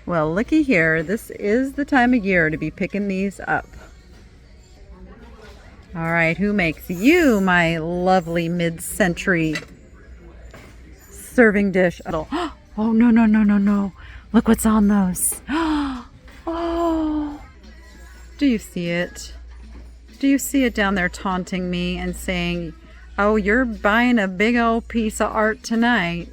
Well, looky here. This is the time of year to be picking these up. All right, who makes you my lovely mid-century serving dish? Oh, no, no, no, no, no. Look what's on those. Oh, do you see it? Do you see it down there taunting me and saying, oh, you're buying a big old piece of art tonight?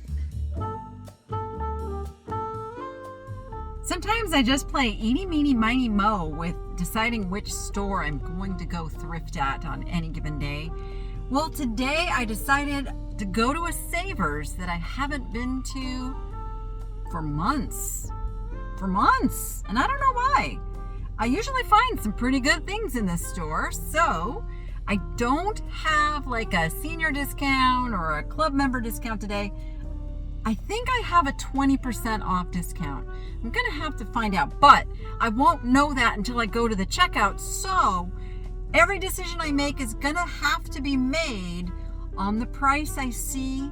Sometimes I just play eeny, meeny, miny, mo with deciding which store I'm going to go thrift at on any given day. Well, today I decided to go to a Savers that I haven't been to for months. And I don't know why. I usually find some pretty good things in this store, so I don't have like a senior discount or a club member discount today. I think I have a 20% off discount. I'm gonna have to find out, but I won't know that until I go to the checkout. So every decision I make is gonna have to be made on the price I see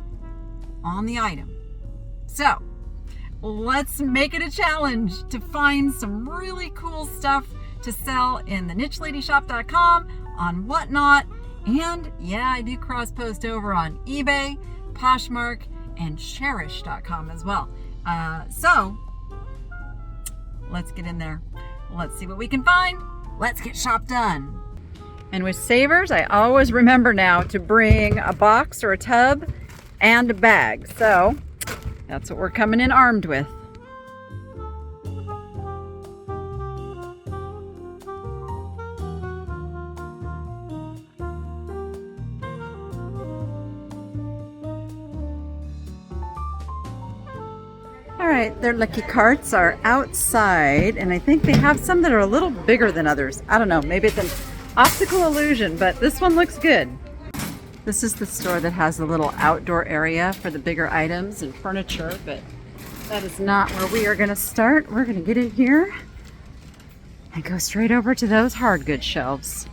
on the item. So let's make it a challenge to find some really cool stuff to sell in the NicheLadyShop.com, on Whatnot, and yeah, I do cross post over on eBay, Poshmark, and Cherish.com as well. So let's get in there. Let's see what we can find. Let's get shop done. And with Savers, I always remember now to bring a box or a tub and a bag. So that's what we're coming in armed with. All right, their lucky carts are outside, and I think they have some that are a little bigger than others. I don't know, maybe it's an optical illusion, but this one looks good. This is the store that has a little outdoor area for the bigger items and furniture, but that is not where we are going to start. We're going to get in here and go straight over to those hard goods shelves.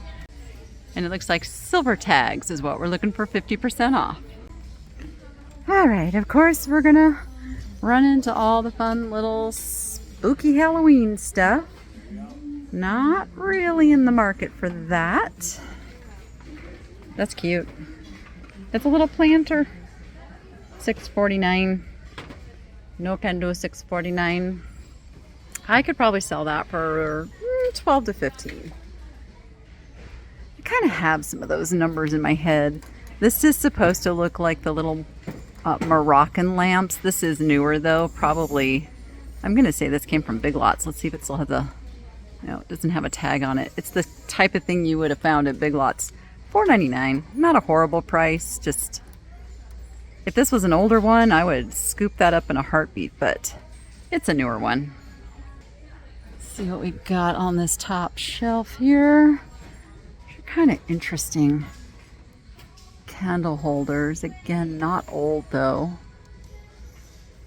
And it looks like silver tags is what we're looking for, 50% off. All right, of course, we're going to run into all the fun little spooky Halloween stuff. Not really in the market for that. That's cute. It's a little planter. $6.49. No can do $6.49. I could probably sell that for $12 to $15. I kind of have some of those numbers in my head. This is supposed to look like the little Moroccan lamps. This is newer though, probably. I'm gonna say this came from Big Lots. Let's see if it still has a, no, it doesn't have a tag on it. It's the type of thing you would have found at Big Lots. $4.99, not a horrible price. Just, if this was an older one, I would scoop that up in a heartbeat, but it's a newer one. Let's see what we got on this top shelf here. Kind of interesting. Candle holders, again, not old though.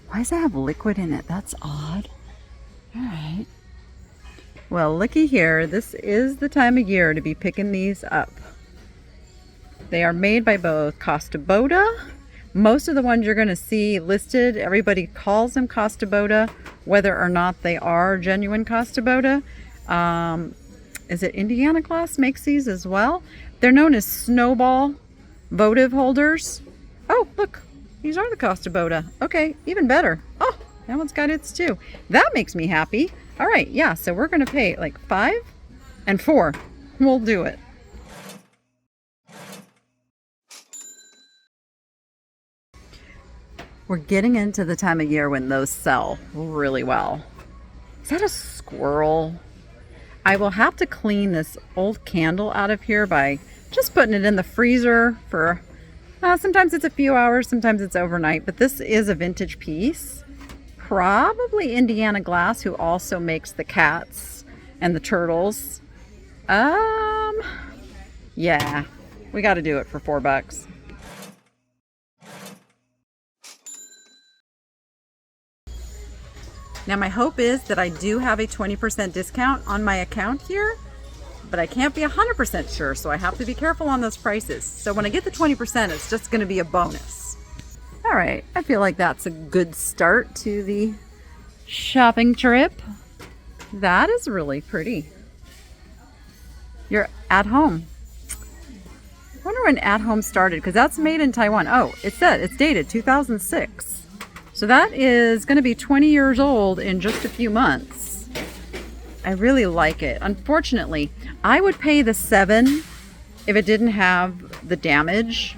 Why does it have liquid in it? That's odd. All right. Well, looky here. This is the time of year to be picking these up. They are made by both Costa Boda. Most of the ones you're going to see listed, everybody calls them Costa Boda, whether or not they are genuine Costa Boda. Is it Indiana Glass makes these as well? They're known as snowball votive holders. Oh, look, these are the Costa Boda. Okay, even better. Oh, that one's got its too. That makes me happy. All right, yeah, so we're going to pay like $5 and $4. We'll do it. We're getting into the time of year when those sell really well. Is that a squirrel? I will have to clean this old candle out of here by just putting it in the freezer for, sometimes it's a few hours, sometimes it's overnight, but this is a vintage piece. Probably Indiana Glass, who also makes the cats and the turtles. Yeah, we got to do it for $4. Now my hope is that I do have a 20% discount on my account here, but I can't be 100% sure, so I have to be careful on those prices. So when I get the 20%, it's just going to be a bonus. All right, I feel like that's a good start to the shopping trip. That is really pretty. You're at home. I wonder when at home started, because that's made in Taiwan. Oh, it said it's dated 2006. So that is going to be 20 years old in just a few months. I really like it. Unfortunately, I would pay the 7 if it didn't have the damage.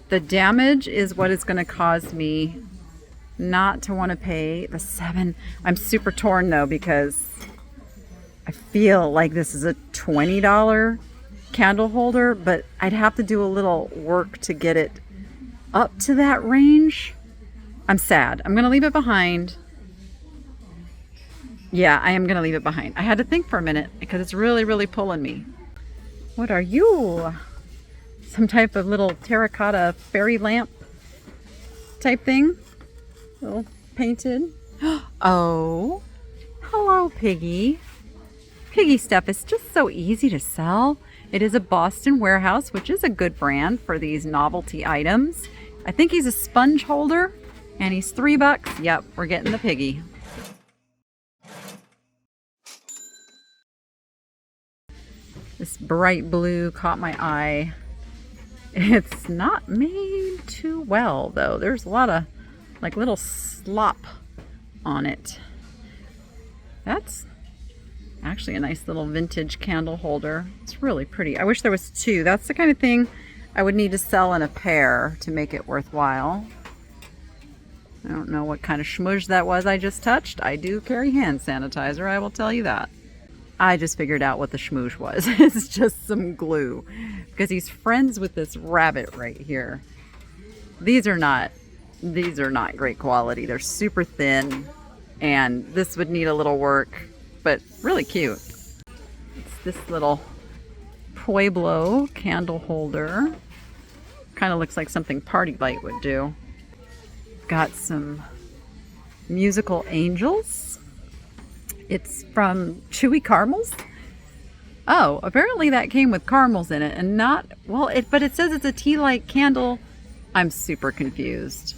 The damage is what is going to cause me not to want to pay the 7. I'm super torn though, because I feel like this is a $20 candle holder, but I'd have to do a little work to get it up to that range. I'm sad. I'm going to leave it behind. Yeah, I am going to leave it behind. I had to think for a minute because it's really, really pulling me. What are you? Some type of little terracotta fairy lamp type thing? Little painted. Oh, hello, Piggy. Piggy stuff is just so easy to sell. It is a Boston warehouse, which is a good brand for these novelty items. I think he's a sponge holder, and he's $3. Yep, we're getting the Piggy. This bright blue caught my eye. It's not made too well, though. There's a lot of like little slop on it. That's actually a nice little vintage candle holder. It's really pretty. I wish there was 2. That's the kind of thing I would need to sell in a pair to make it worthwhile. I don't know what kind of schmooze that was I just touched. I do carry hand sanitizer, I will tell you that. I just figured out what the schmooze was. It's just some glue. Because he's friends with this rabbit right here. These are not great quality. They're super thin, and this would need a little work, but really cute. It's this little Pueblo candle holder. Kind of looks like something Party Light would do. Got some musical angels. It's from Chewy Caramels. Oh, apparently that came with caramels in it, and not, well, but it says it's a tea light candle. I'm super confused.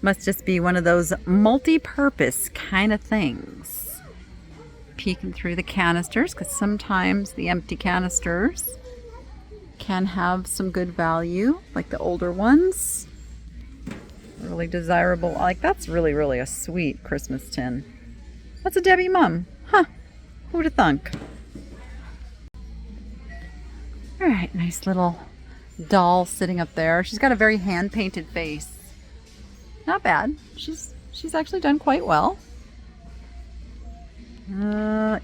Must just be one of those multi-purpose kind of things. Peeking through the canisters, because sometimes the empty canisters can have some good value, like the older ones. Really desirable. Like, that's really, really a sweet Christmas tin. That's a Debbie Mum. Huh. Who'd have thunk? All right, nice little doll sitting up there. She's got a very hand-painted face. Not bad. She's actually done quite well.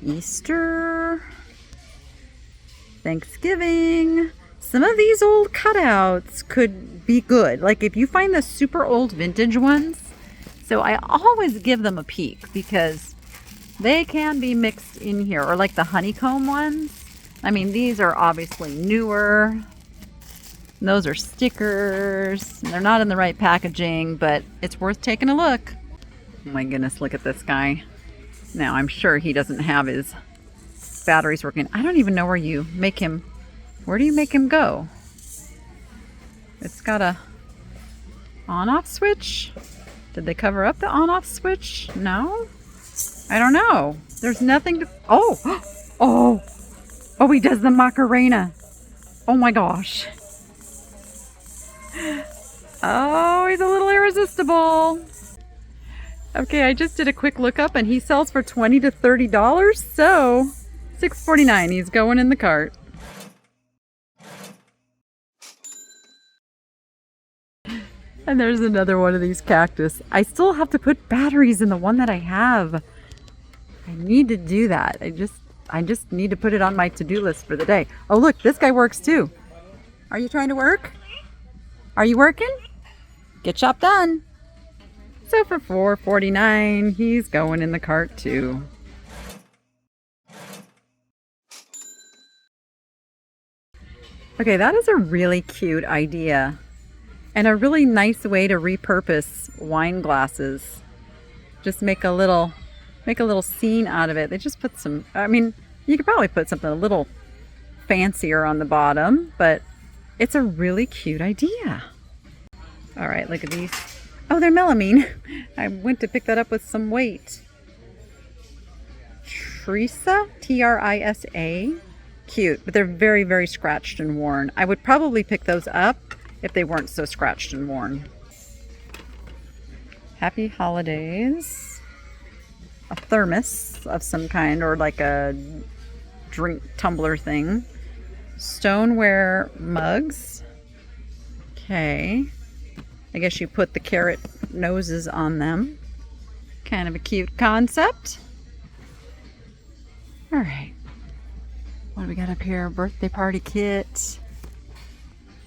Easter, Thanksgiving. Some of these old cutouts could be good. Like if you find the super old vintage ones. So I always give them a peek because they can be mixed in here. Or like the honeycomb ones. I mean, these are obviously newer. Those are stickers. They're not in the right packaging, but it's worth taking a look. Oh my goodness, look at this guy. Now, I'm sure he doesn't have his batteries working. I don't even know where do you make him go? It's got a on-off switch. Did they cover up the on-off switch? No? I don't know. There's nothing to, oh, he does the Macarena. Oh my gosh. Oh, he's a little irresistible. Okay, I just did a quick lookup and he sells for $20 to $30, so $6.49. He's going in the cart. And there's another one of these cactus. I still have to put batteries in the one that I have. I need to do that. I just need to put it on my to-do list for the day. Oh, look, this guy works too. Are you trying to work? Are you working? Get shop done. So for $4.49, he's going in the cart too. Okay, that is a really cute idea. And a really nice way to repurpose wine glasses. Just make a little scene out of it. They just put some, I mean, you could probably put something a little fancier on the bottom, but it's a really cute idea. All right, look at these Oh, they're melamine. I went to pick that up with some weight. Trisa, Trisa. Cute, but they're very, very scratched and worn. I would probably pick those up if they weren't so scratched and worn. Happy holidays. A thermos of some kind, or like a drink tumbler thing. Stoneware mugs. Okay. I guess you put the carrot noses on them. Kind of a cute concept. All right. What do we got up here? Birthday party kit.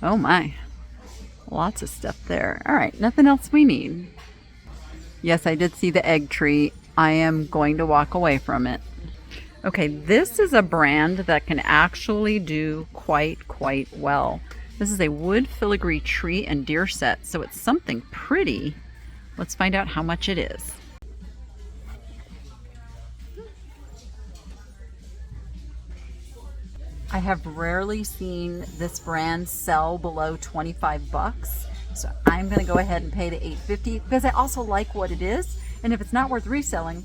Oh my. Lots of stuff there. All right. Nothing else we need. Yes, I did see the egg tree. I am going to walk away from it. Okay, this is a brand that can actually do quite well. This is a wood filigree tree and deer set, so it's something pretty. Let's find out how much it is. I have rarely seen this brand sell below 25 bucks. So I'm going to go ahead and pay the $8.50 because I also like what it is. And if it's not worth reselling,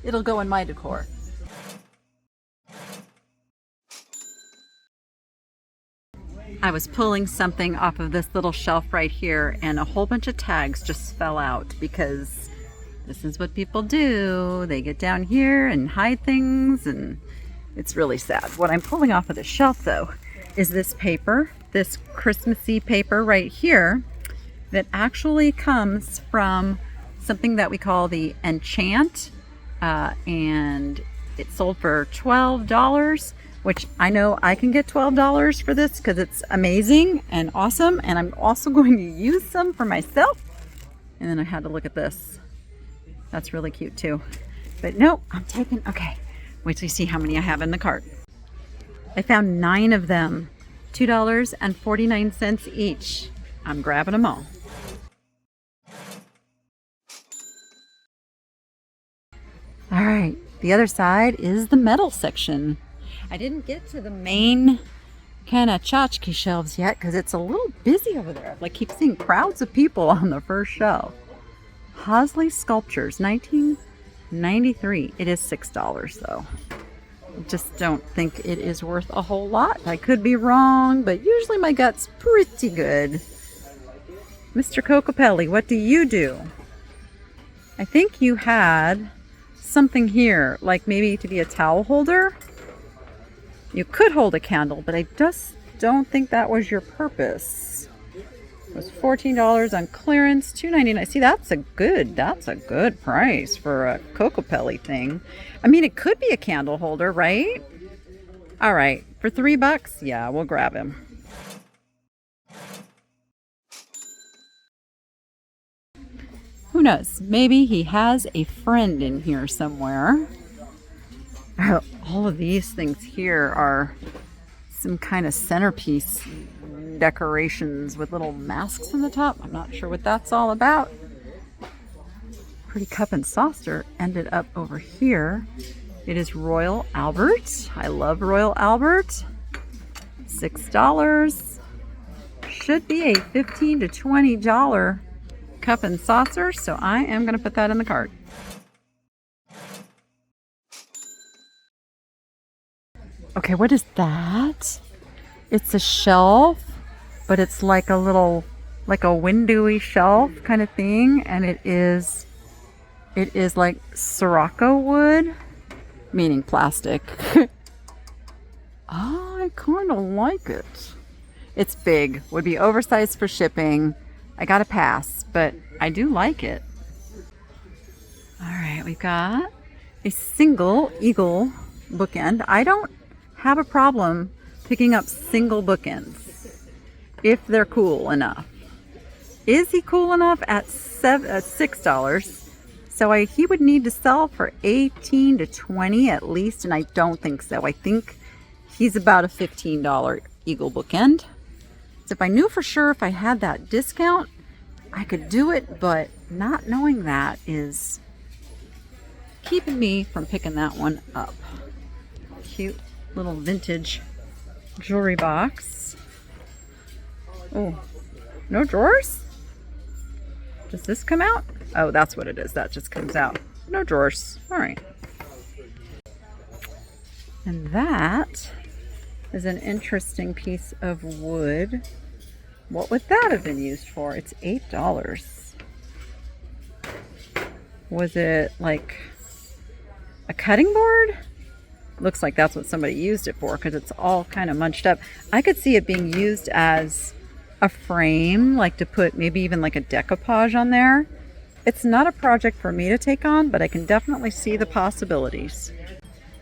it'll go in my decor. I was pulling something off of this little shelf right here and a whole bunch of tags just fell out because this is what people do. They get down here and hide things, and it's really sad. What I'm pulling off of the shelf though is this paper, this Christmassy paper right here that actually comes from something that we call the Enchant, and it sold for $12, which I know I can get $12 for this because it's amazing and awesome, and I'm also going to use some for myself. And then I had to look at this. That's really cute too. But no, I'm taking, okay, wait till you see how many I have in the cart. I found 9 of them, $2.49 each. I'm grabbing them all. All right, the other side is the metal section. I didn't get to the main kind of tchotchke shelves yet because it's a little busy over there. I keep seeing crowds of people on the first shelf. Hosley Sculptures, 1993. It is $6 though. I just don't think it is worth a whole lot. I could be wrong, but usually my gut's pretty good. Mr. Cocopelli, what do you do? I think you had something here, like maybe to be a towel holder. You could hold a candle, but I just don't think that was your purpose. It was $14 on clearance, $2.99. See, that's a good price for a Cocopelli thing. I mean, it could be a candle holder, right? All right, for $3, yeah, we'll grab him. Who knows? Maybe he has a friend in here somewhere. All of these things here are some kind of centerpiece decorations with little masks on the top. I'm not sure what that's all about. Pretty cup and saucer ended up over here. It is Royal Albert. I love Royal Albert. $6. Should be a $15 to $20 cup and saucer, so I am going to put that in the cart. Okay, what is that? It's a shelf, but it's like a little, like a windowy shelf kind of thing, and it is like Sirocco wood, meaning plastic. Oh, I kind of like it. It's big, would be oversized for shipping. I got to pass, but I do like it. All right, we've got a single eagle bookend. I don't have a problem picking up single bookends if they're cool enough. Is he cool enough at $6? So he would need to sell for $18 to $20 at least, and I don't think so. I think he's about a $15 eagle bookend. So if I knew for sure if I had that discount, I could do it, but not knowing that is keeping me from picking that one up. Cute little vintage jewelry box. Oh, no drawers? Does this come out? Oh, that's what it is. That just comes out. No drawers. All right. And that is an interesting piece of wood. What would that have been used for? It's $8. Was it like a cutting board? Looks like that's what somebody used it for because it's all kind of munched up. I could see it being used as a frame, like to put maybe even like a decoupage on there. It's not a project for me to take on, but I can definitely see the possibilities.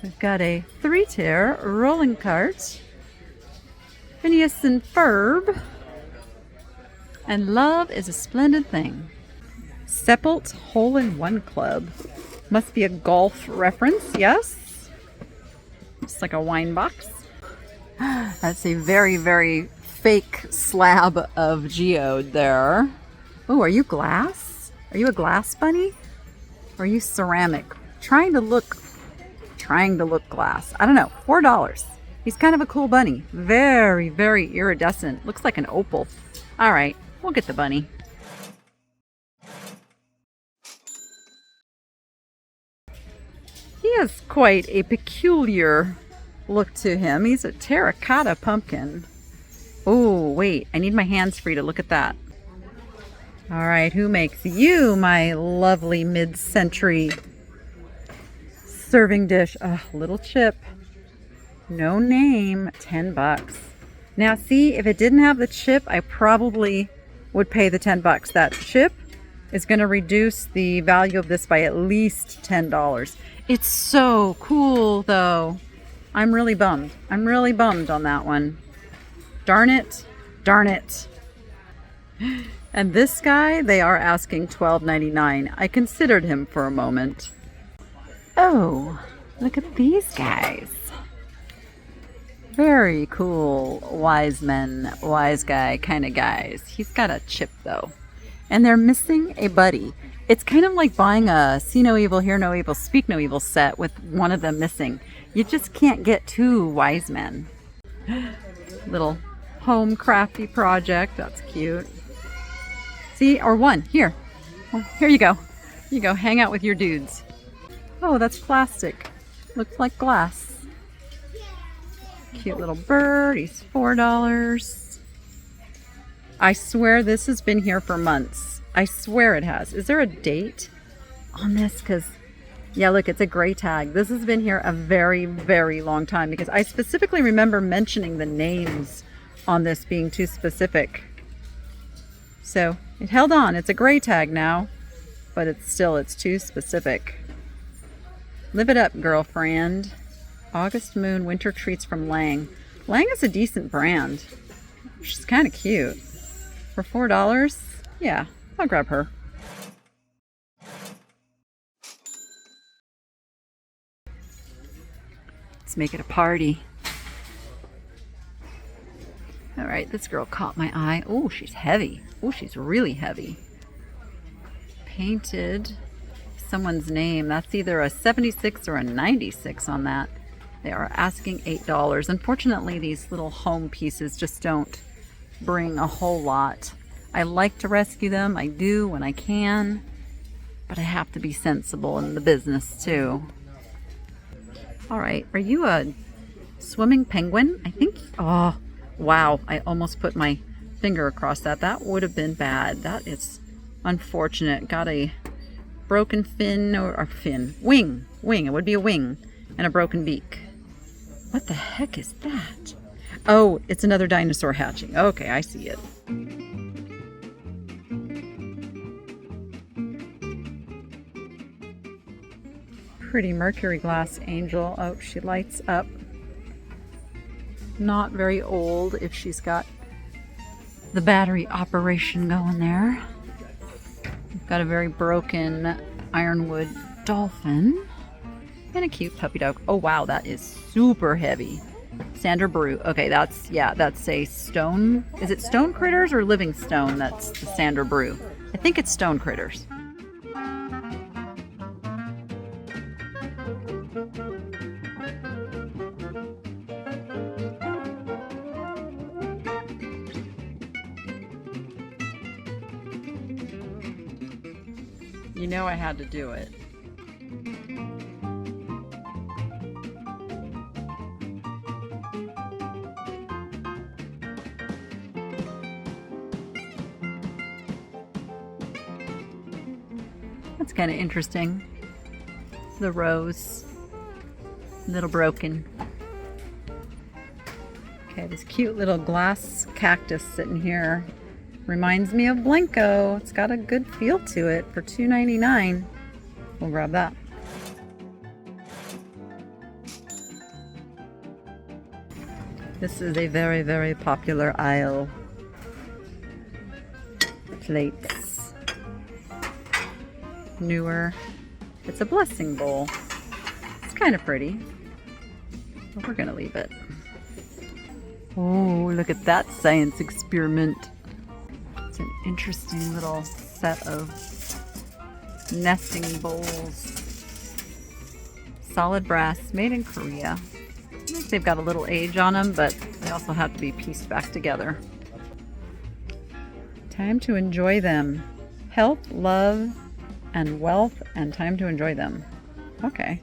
We've got a 3-tier rolling cart. Phineas and Ferb. And love is a splendid thing. Seppelt Hole-in-One Club. Must be a golf reference, yes? It's like a wine box. That's a very, very fake slab of geode there. Oh, are you glass? Are you a glass bunny? Or are you ceramic? Trying to look glass. I don't know. $4. He's kind of a cool bunny. Very, very iridescent. Looks like an opal. All right, we'll get the bunny. He has quite a peculiar look to him. He's a terracotta pumpkin. Oh, wait. I need my hands free to look at that. All right, who makes you my lovely mid-century serving dish? Oh, little chip. No name. $10. Now, see, if it didn't have the chip, I probably would pay the $10. That chip is going to reduce the value of this by at least $10. It's so cool, though. I'm really bummed. I'm really bummed on that one. Darn it. Darn it. And this guy, they are asking $12.99. I considered him for a moment. Oh, look at these guys. Very cool, wise men, wise guy kind of guys. He's got a chip, though. And they're missing a buddy. It's kind of like buying a see no evil, hear no evil, speak no evil set with one of them missing. You just can't get two wise men. Little home crafty project. That's cute. See, or one. Here. Well, here you go. Here you go. Hang out with your dudes. Oh, that's plastic. Looks like glass. Cute little bird. He's $4. I swear this has been here for months. I swear it has. Is there a date on this? Because, yeah, look, it's a gray tag. This has been here a very, very long time because I specifically remember mentioning the names on this being too specific. So it held on. It's a gray tag now, but it's too specific. Live it up, girlfriend. August Moon Winter Treats from Lang. Lang is a decent brand. She's kind of cute. For $4, yeah, I'll grab her. Let's make it a party. All right, this girl caught my eye. Oh, she's heavy. Oh, she's really heavy. Painted someone's name. That's either a 76 or a 96 on that. They are asking $8. Unfortunately, these little home pieces just don't bring a whole lot. I like to rescue them. I do when I can, but I have to be sensible in the business too. All right, are you a swimming penguin? I think, oh, wow. I almost put my finger across that. That would have been bad. That is unfortunate. Got a broken fin or a fin. Wing. It would be a wing and a broken beak. What the heck is that? Oh, it's another dinosaur hatching. Okay, I see it. Pretty mercury glass angel. Oh, she lights up. Not very old if she's got the battery operation going there. We've got a very broken ironwood dolphin. And a cute puppy dog. Oh wow, that is super heavy. Sander Brew. Okay, that's a stone. Is it stone critters or living stone? That's the Sander Brew. I think it's stone critters. You know I had to do it. That's kind of interesting. The rose, a little broken. Okay, this cute little glass cactus sitting here reminds me of Blanco. It's got a good feel to it for $2.99. We'll grab that. This is a very, very popular aisle. Plates. Newer. It's a blessing bowl. It's kind of pretty, but we're gonna leave it. Oh, look at that science experiment. It's an interesting little set of nesting bowls. Solid brass, made in Korea. I think they've got a little age on them, but they also have to be pieced back together. Time to enjoy them. Health, love, and wealth, and time to enjoy them. Okay.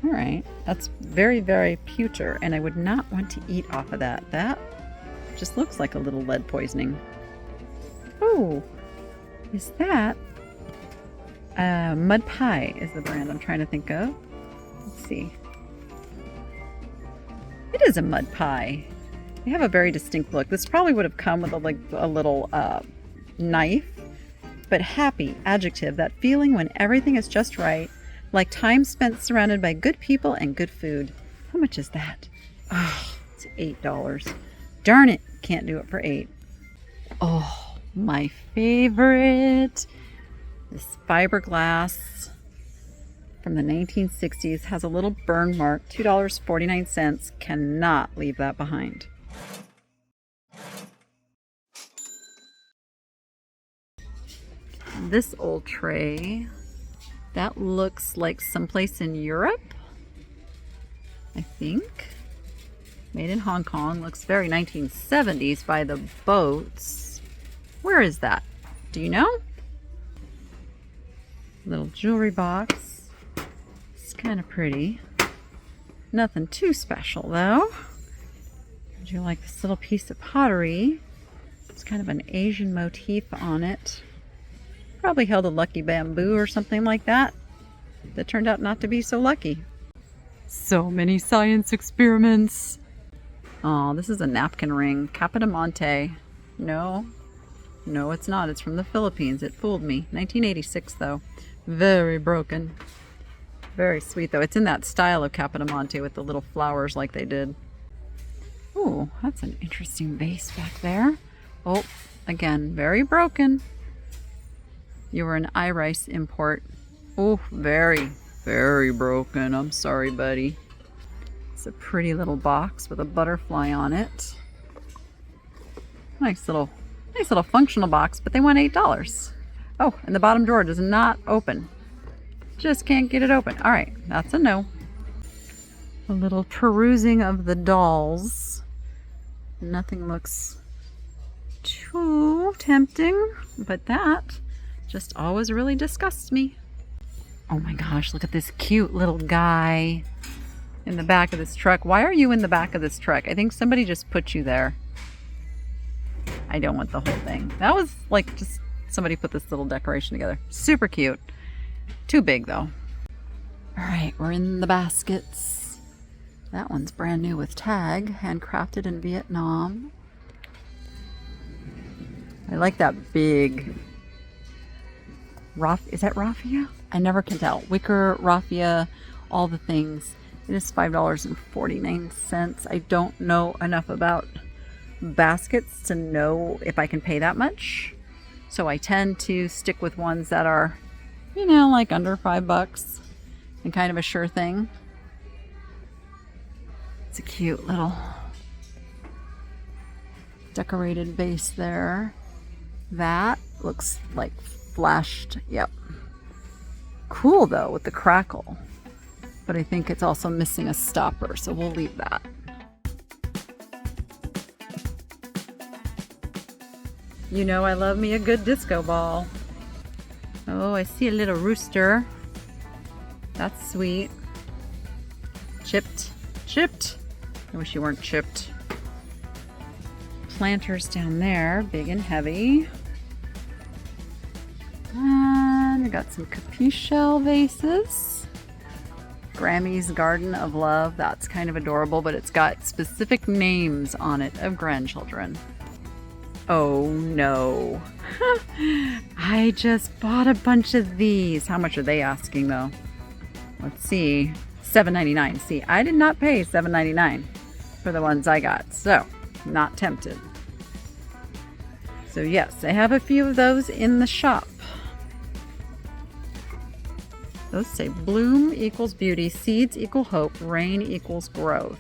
All right. That's very, very pewter, and I would not want to eat off of that. That just looks like a little lead poisoning. Oh, is that Mud Pie is the brand I'm trying to think of. Let's see. It is a mud pie. They have a very distinct look. This probably would have come with a little knife, but happy, adjective, that feeling when everything is just right, like time spent surrounded by good people and good food. How much is that? Oh, it's $8. Darn it, can't do it for $8. Oh, my favorite. This fiberglass from the 1960s has a little burn mark, $2.49. Cannot leave that behind. This old tray, that looks like someplace in Europe, I think. Made in Hong Kong. Looks very 1970s by the boats. Where is that? Do you know? Little jewelry box. It's kind of pretty. Nothing too special though. Would you like this little piece of pottery? It's kind of an Asian motif on it. Probably held a lucky bamboo or something like that. That turned out not to be so lucky. So many science experiments. Oh, this is a napkin ring. Capodimonte. No, it's not. It's from the Philippines. It fooled me. 1986 though. Very broken. Very sweet though. It's in that style of Capodimonte with the little flowers like they did. Ooh, that's an interesting vase back there. Oh, again, very broken. You were an iRice import. Oh, very, very broken. I'm sorry, buddy. It's a pretty little box with a butterfly on it. Nice little functional box, but they want $8. Oh, and the bottom drawer does not open. Just can't get it open. All right, that's a no. A little perusing of the dolls. Nothing looks too tempting, but that just always really disgusts me. Oh my gosh, look at this cute little guy in the back of this truck. Why are you in the back of this truck? I think somebody just put you there. I don't want the whole thing. That was like just somebody put this little decoration together. Super cute. Too big though. All right, we're in the baskets. That one's brand new with tag, handcrafted in Vietnam. I like that big is that raffia? I never can tell. Wicker, raffia, all the things. It is $5.49. I don't know enough about baskets to know if I can pay that much. So I tend to stick with ones that are, you know, like under $5 and kind of a sure thing. It's a cute little decorated vase there. That looks like flashed. Yep. Cool though with the crackle. But I think it's also missing a stopper, so we'll leave that. You know I love me a good disco ball. Oh, I see a little rooster. That's sweet. Chipped. Chipped. I wish you weren't chipped. Planters down there, big and heavy. And I got some capiche shell vases. Grammy's Garden of Love. That's kind of adorable, but it's got specific names on it of grandchildren. Oh no. I just bought a bunch of these. How much are they asking though? Let's see. $7.99. See, I did not pay $7.99 for the ones I got, so not tempted. So yes, I have a few of those in the shop. Those say bloom equals beauty, seeds equal hope, rain equals growth.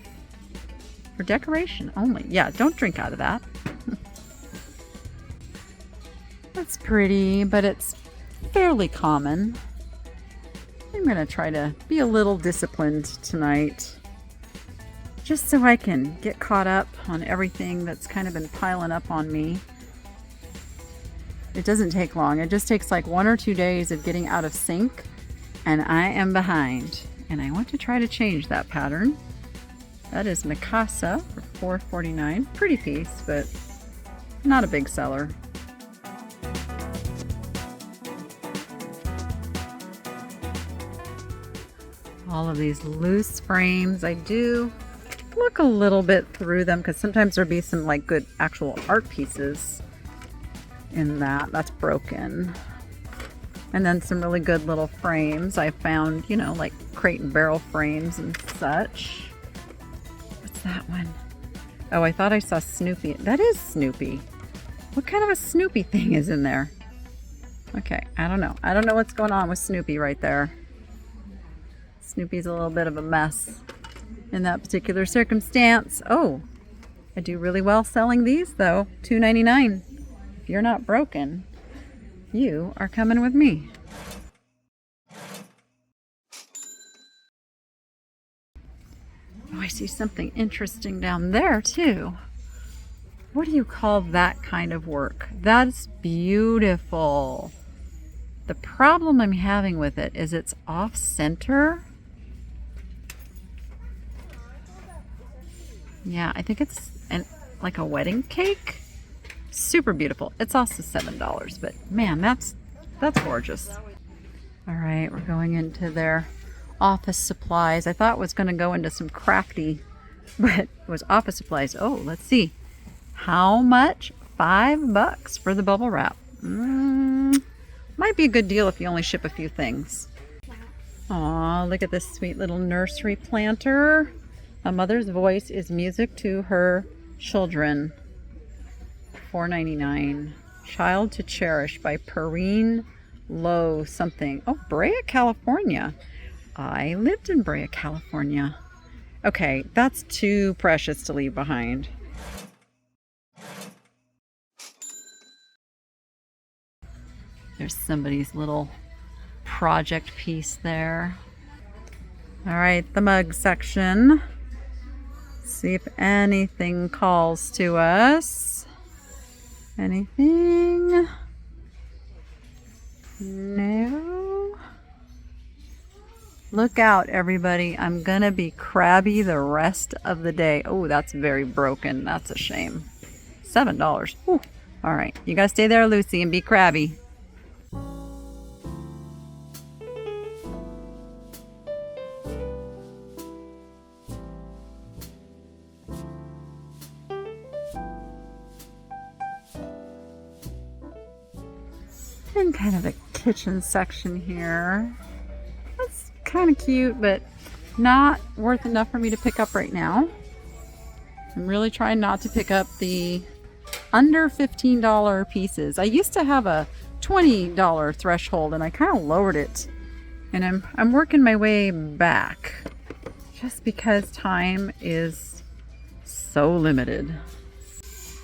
For decoration only. Yeah, don't drink out of that. That's pretty, but it's fairly common. I'm going to try to be a little disciplined tonight, just so I can get caught up on everything that's kind of been piling up on me. It doesn't take long. It just takes like 1 or 2 days of getting out of sync, and I am behind. And I want to try to change that pattern. That is Mikasa for $4.49. Pretty piece, but not a big seller. All of these loose frames. I do look a little bit through them because sometimes there'll be some like good actual art pieces in that. That's broken. And then some really good little frames I found, you know, like crate and barrel frames and such. What's that one? Oh, I thought I saw Snoopy. That is Snoopy. What kind of a Snoopy thing is in there? Okay, I don't know. I don't know what's going on with Snoopy right there. Snoopy's a little bit of a mess in that particular circumstance. Oh, I do really well selling these though. $2.99. If you're not broken, you are coming with me. Oh, I see something interesting down there too. What do you call that kind of work? That's beautiful. The problem I'm having with it is it's off center. Yeah, I think it's like a wedding cake. Super beautiful. It's also $7, but man, that's gorgeous. All right, we're going into their office supplies. I thought it was going to go into some crafty, but it was office supplies. Oh, let's see. How much? $5 for the bubble wrap. Might be a good deal if you only ship a few things. Aw, look at this sweet little nursery planter. A mother's voice is music to her children. $4.99. Child to Cherish by Perrine Lowe something. Oh, Brea, California. I lived in Brea, California. Okay, that's too precious to leave behind. There's somebody's little project piece there. All right, the mug section. See if anything calls to us. Anything? No. Look out, everybody. I'm gonna be crabby the rest of the day. Oh, that's very broken. That's a shame. $7. Whew. All right, you gotta stay there, Lucy, and be crabby. In kind of the kitchen section here. That's kind of cute, but not worth enough for me to pick up right now. I'm really trying not to pick up the under $15 pieces. I used to have a $20 threshold and I kind of lowered it, and I'm working my way back just because time is so limited.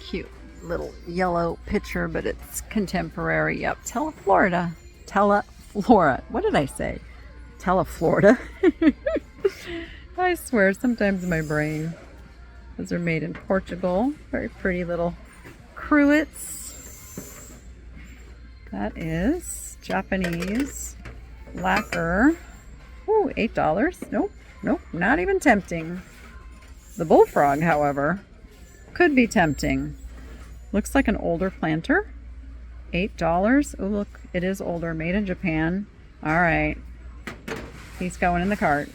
Cute little yellow picture, but it's contemporary. Yep, Teleflorida. Teleflora. What did I say? Teleflorida. I swear, sometimes my brain. Those are made in Portugal. Very pretty little cruets. That is Japanese lacquer. Ooh, $8. Nope, nope, not even tempting. The bullfrog, however, could be tempting. Looks like an older planter. $8. Oh, look, it is older, made in Japan. All right, he's going in the cart.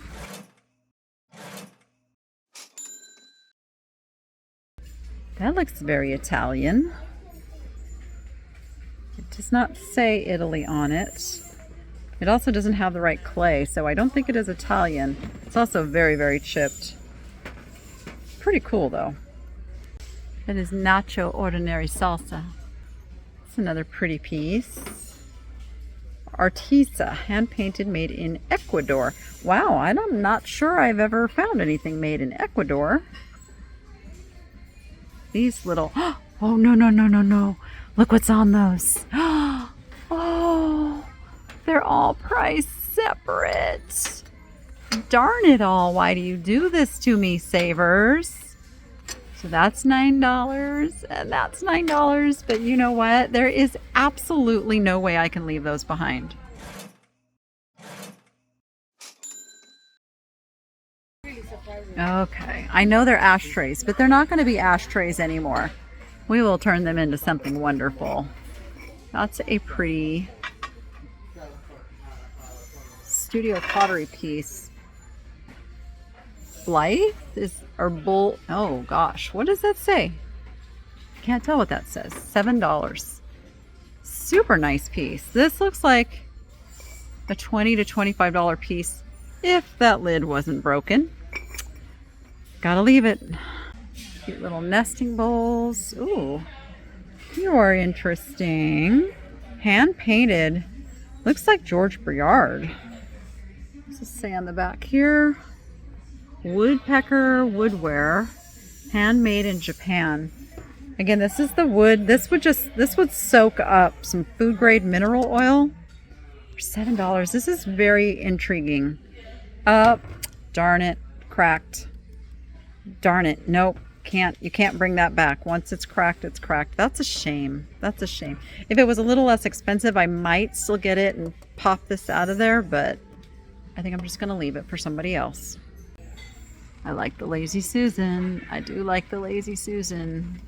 That looks very Italian. It does not say Italy on it. It also doesn't have the right clay, so I don't think it is Italian. It's also very, very chipped. Pretty cool, though. That is nacho ordinary salsa. It's another pretty piece. Artisa, hand-painted, made in Ecuador. Wow, I'm not sure I've ever found anything made in Ecuador. These little, oh, no, no, no, no, no. Look what's on those. Oh, they're all priced separate. Darn it all, why do you do this to me, Savers? So that's $9 and that's $9, but you know what? There is absolutely no way I can leave those behind. Okay, I know they're ashtrays, but they're not going to be ashtrays anymore. We will turn them into something wonderful. That's a pretty studio pottery piece. Blythe is, or bull, oh gosh, what does that say? Can't tell what that says. $7. Super nice piece. This looks like a $20 to $25 piece if that lid wasn't broken. Gotta leave it. Cute little nesting bowls. Ooh, you are interesting. Hand painted. Looks like George Briard. What's it say on the back here? Woodpecker woodware, handmade in Japan. Again, this is the wood. This would soak up some food grade mineral oil for $7. This is very intriguing. Darn it, cracked. Darn it, nope, you can't bring that back. Once it's cracked, it's cracked. That's a shame. That's a shame. If it was a little less expensive, I might still get it and pop this out of there, but I think I'm just gonna leave it for somebody else. I like the Lazy Susan. I do like the Lazy Susan.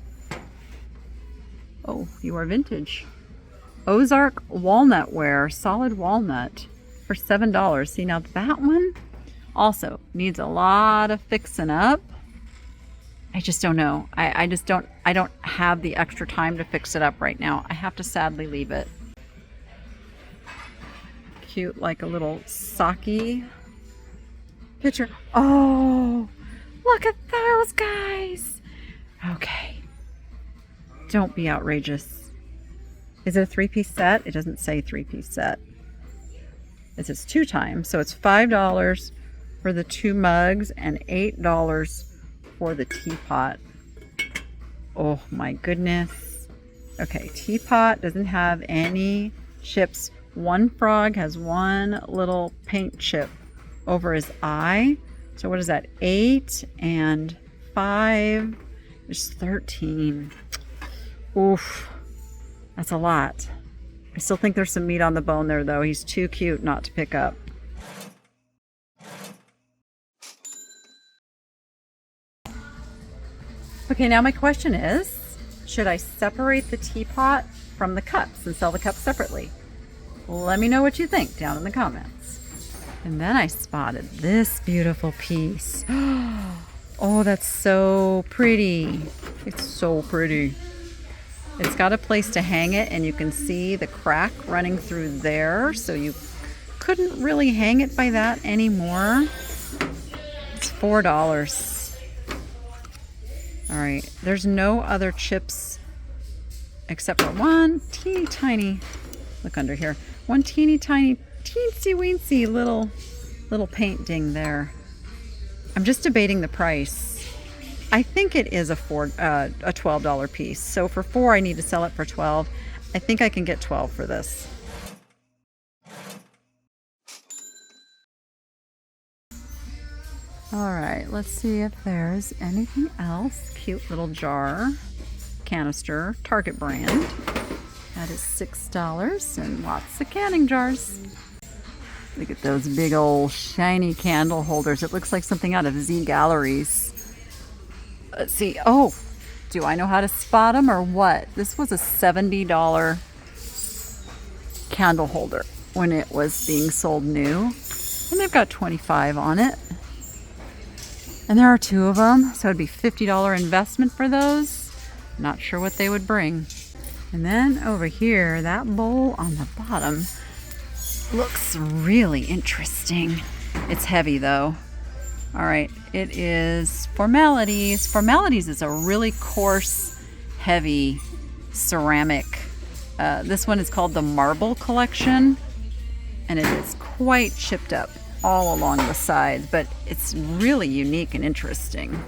Oh, you are vintage. Ozark walnut ware, solid walnut for $7. See, now that one also needs a lot of fixing up. I just don't know. I don't have the extra time to fix it up right now. I have to sadly leave it. Cute, like a little sake picture. Oh, look at those guys. Okay. Don't be outrageous. Is it a 3-piece set? It doesn't say 3-piece set. It says 2 times. So it's $5 for the 2 mugs and $8 for the teapot. Oh my goodness. Okay, teapot doesn't have any chips. One frog has one little paint chip over his eye. So what is that? 8 and 5 is 13. Oof, that's a lot. I still think there's some meat on the bone there though. He's too cute not to pick up. Okay, now my question is, should I separate the teapot from the cups and sell the cups separately? Let me know what you think down in the comments. And then I spotted this beautiful piece. Oh, that's so pretty. It's so pretty. It's got a place to hang it, and you can see the crack running through there, so you couldn't really hang it by that anymore. It's $4. All right, there's no other chips except for one teeny tiny, look under here, one teeny tiny, teensy weensy little paint ding there. I'm just debating the price. I think it is a $12 piece. So for $4, I need to sell it for $12. I think I can get $12 for this. All right, let's see if there's anything else. Cute little jar, canister, Target brand. That is $6 and lots of canning jars. Look at those big old shiny candle holders. It looks like something out of Z Galleries. Let's see. Oh, do I know how to spot them or what? This was a $70 candle holder when it was being sold new. And they've got 25 on it. And there are 2 of them, so it'd be $50 investment for those. Not sure what they would bring. And then over here, that bowl on the bottom looks really interesting. It's heavy though. All right, it is Formalities. Formalities is a really coarse, heavy ceramic. This one is called the Marble Collection, and it is quite chipped up all along the sides, but it's really unique and interesting.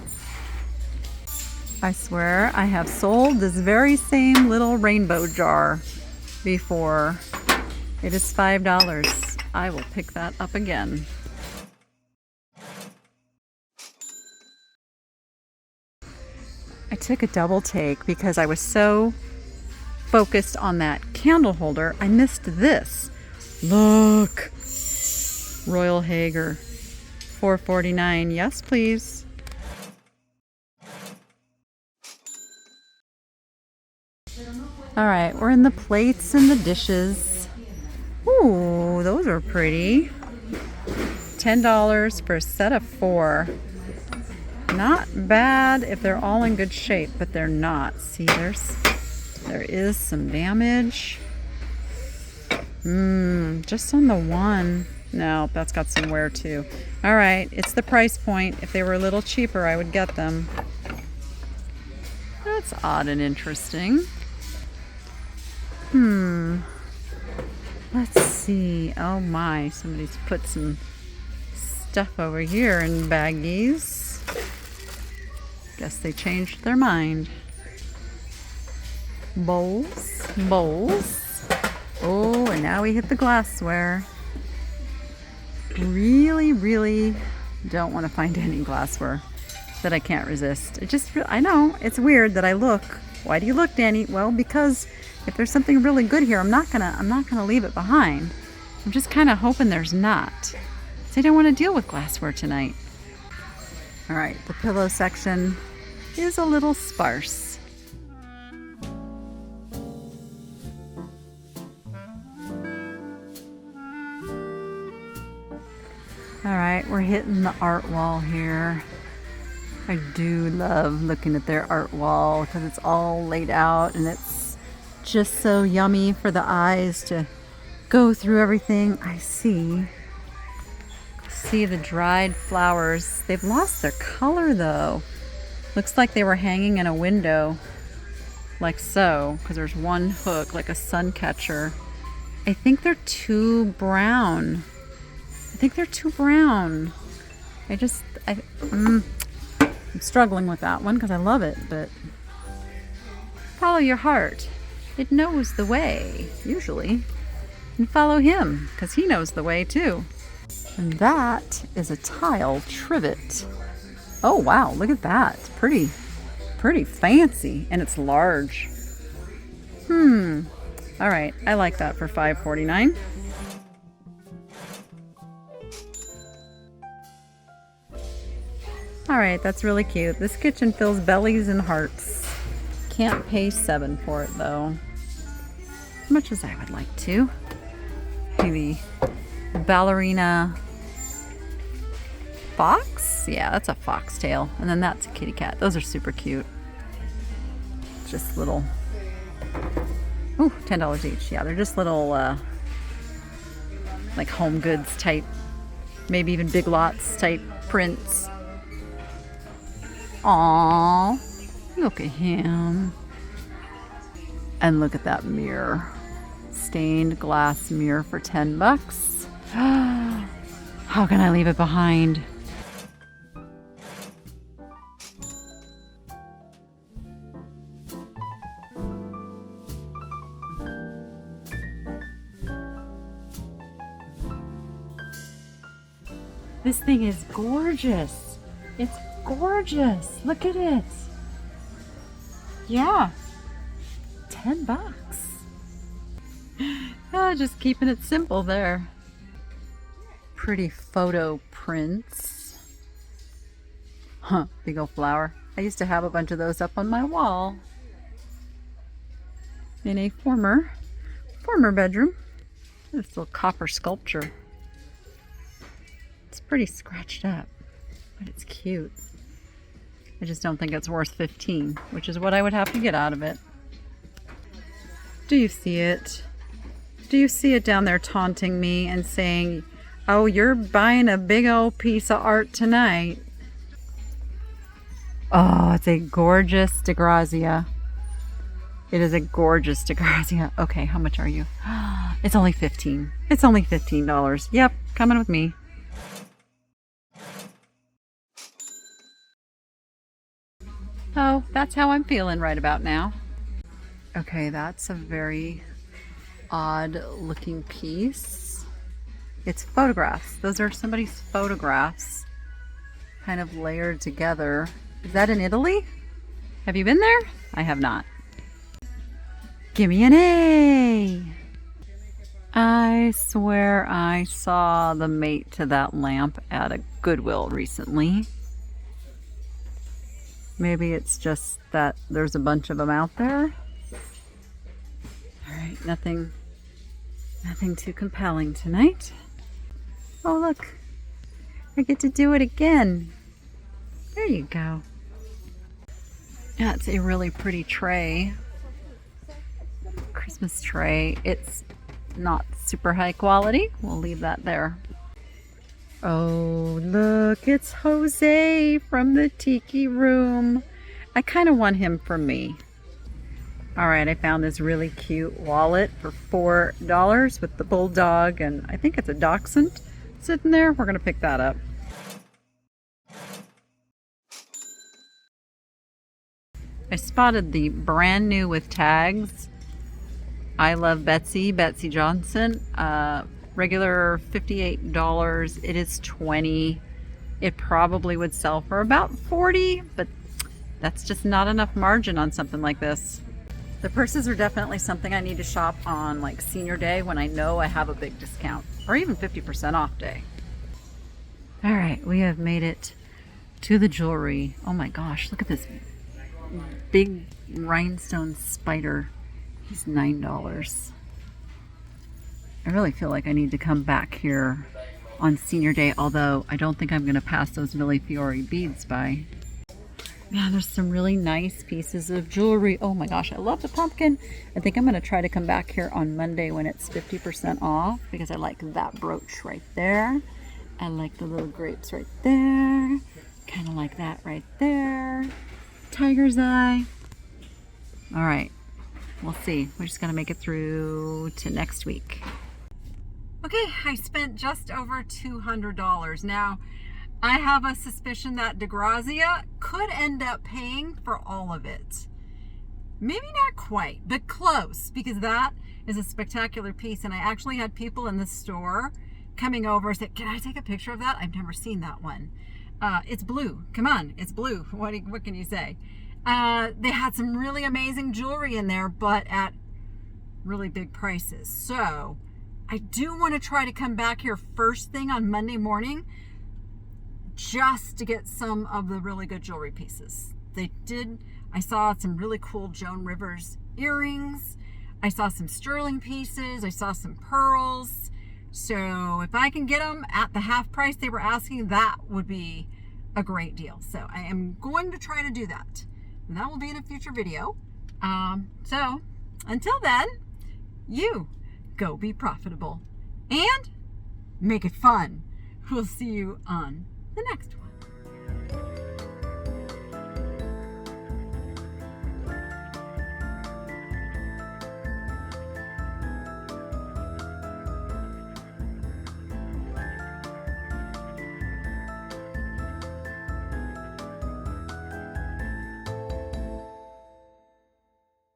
I swear I have sold this very same little rainbow jar before. It is $5. I will pick that up again. I took a double take because I was so focused on that candle holder, I missed this. Look! Royal Hager, $4.49. Yes, please. All right, we're in the plates and the dishes. Ooh, those are pretty. $10 for a set of 4. Not bad if they're all in good shape, but they're not. See, there is some damage. Just on the one. No, that's got some wear too. All right, it's the price point. If they were a little cheaper, I would get them. That's odd and interesting. Let's see. Oh my, somebody's put some stuff over here in baggies. Guess they changed their mind. Bowls. Oh, and now we hit the glassware. Really don't want to find any glassware that I can't resist. I know, it's weird that I look. Why do you look, Danny? Well, because if there's something really good here, I'm not gonna leave it behind. I'm just kind of hoping there's not. So I don't want to deal with glassware tonight. All right, the pillow section is a little sparse. All right, we're hitting the art wall here. I do love looking at their art wall because it's all laid out and it's just so yummy for the eyes to go through everything. I see the dried flowers. They've lost their color though. Looks like they were hanging in a window like so, because there's one hook like a sun catcher. I think they're too brown. I'm struggling with that one because I love it, but follow your heart. It knows the way, usually. And follow him, because he knows the way too. And that is a tile trivet. Oh wow, look at that. It's pretty fancy, and it's large. All right, I like that for $5.49. All right, that's really cute. This kitchen fills bellies and hearts. Can't pay $7 for it though. As much as I would like to. Maybe ballerina fox? Yeah, that's a foxtail. And then that's a kitty cat. Those are super cute. Just little, ooh, $10 each. Yeah, they're just little like home goods type, maybe even Big Lots type prints. Aww, look at him. And look at that mirror. Stained glass mirror for $10. How can I leave it behind? This thing is gorgeous. It's gorgeous. Look at it. Yeah. $10. Oh, just keeping it simple there. Pretty photo prints. Huh, big old flower. I used to have a bunch of those up on my wall in a former bedroom. This little copper sculpture. It's pretty scratched up, but it's cute. I just don't think it's worth $15, which is what I would have to get out of it. Do you see it? Do you see it down there taunting me and saying, oh, you're buying a big old piece of art tonight? Oh, it's a gorgeous DeGrazia. It is a gorgeous DeGrazia. Okay, how much are you? It's only $15. It's only $15. Yep, coming with me. Oh, that's how I'm feeling right about now. Okay, that's a very odd looking piece. It's photographs. Those are somebody's photographs kind of layered together. Is that in Italy? Have you been there? I have not. Give me an A. I swear I saw the mate to that lamp at a Goodwill recently. Maybe it's just that there's a bunch of them out there. All right, nothing too compelling tonight. Oh, look, I get to do it again. There you go. That's a really pretty tray. Christmas tray. It's not super high quality. We'll leave that there. Oh, look, it's Jose from the Tiki Room. I kind of want him for me. All right, I found this really cute wallet for $4 with the bulldog, and I think it's a dachshund sitting there. We're gonna pick that up. I spotted the brand new with tags. I Love Betsy Johnson. Regular $58. It is $20. It probably would sell for about $40, but that's just not enough margin on something like this. The purses are definitely something I need to shop on like senior day when I know I have a big discount, or even 50% off day. All right, we have made it to the jewelry. Oh my gosh, look at this big rhinestone spider. He's $9. I really feel like I need to come back here on senior day, although I don't think I'm going to pass those Mille Fiori beads by. Yeah, there's some really nice pieces of jewelry. Oh my gosh, I love the pumpkin. I think I'm going to try to come back here on Monday when it's 50% off, because I like that brooch right there. I like the little grapes right there. Kind of like that right there. Tiger's eye. All right, we'll see. We're just going to make it through to next week. Okay, I spent just over $200. Now, I have a suspicion that DeGrazia could end up paying for all of it. Maybe not quite, but close, because that is a spectacular piece. And I actually had people in the store coming over and said, can I take a picture of that? I've never seen that one. It's blue. Come on, it's blue. What can you say? They had some really amazing jewelry in there, but at really big prices. So I do want to try to come back here first thing on Monday morning just to get some of the really good jewelry pieces. I saw some really cool Joan Rivers earrings. I saw some sterling pieces. I saw some pearls. So if I can get them at the half price they were asking, that would be a great deal. So I am going to try to do that. And that will be in a future video. So until then, you go be profitable and make it fun. We'll see you on the next one.